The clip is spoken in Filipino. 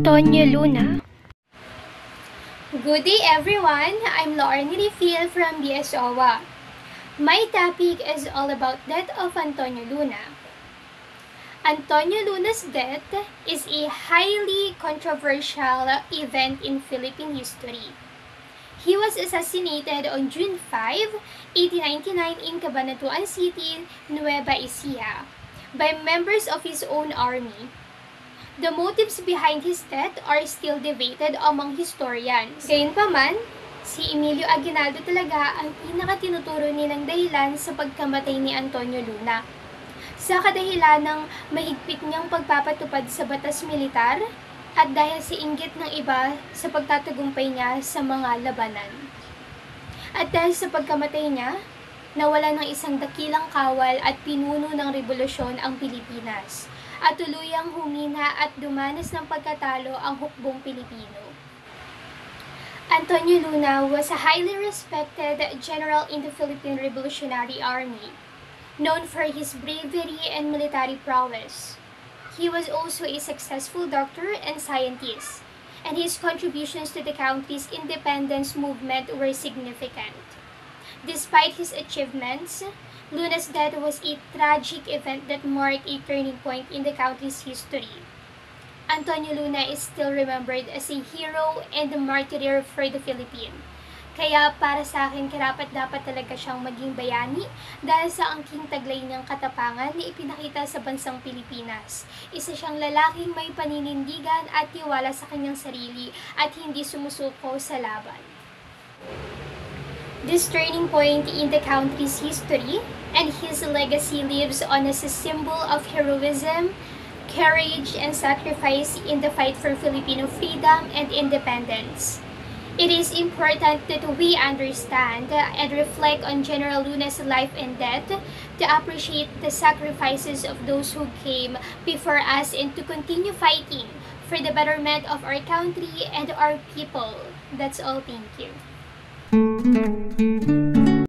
Antonio Luna. Good day everyone! I'm Lauren Rifil from BSOWA. My topic is all about death of Antonio Luna. Antonio Luna's death is a highly controversial event in Philippine history. He was assassinated on June 5, 1899 in Cabanatuan City, Nueva Ecija, by members of his own army. The motives behind his death are still debated among historians. Gayunpaman, si Emilio Aguinaldo talaga ang pinakatinuturo nilang dahilan sa pagkamatay ni Antonio Luna. Sa kadahilan ng mahigpit niyang pagpapatupad sa batas militar at dahil sa inggit ng iba sa pagtatagumpay niya sa mga labanan. At dahil sa pagkamatay niya, nawala ng isang dakilang kawal at pinuno ng revolusyon ang Pilipinas at tuluyang humina at dumanas ng pagkatalo ang hukbong Pilipino. Antonio Luna was a highly respected general in the Philippine Revolutionary Army, known for his bravery and military prowess. He was also a successful doctor and scientist, and his contributions to the country's independence movement were significant. Despite his achievements, Luna's death was a tragic event that marked a turning point in the country's history. Antonio Luna is still remembered as a hero and a martyr for the Philippines. Kaya para sa akin, karapat-dapat talaga siyang maging bayani dahil sa angking taglay niyang katapangan na ipinakita sa bansang Pilipinas. Isa siyang lalaking may paninindigan at tiwala sa kanyang sarili at hindi sumusuko sa laban. This turning point in the country's history and his legacy lives on as a symbol of heroism, courage, and sacrifice in the fight for Filipino freedom and independence. It is important that we understand and reflect on General Luna's life and death to appreciate the sacrifices of those who came before us and to continue fighting for the betterment of our country and our people. That's all. Thank you.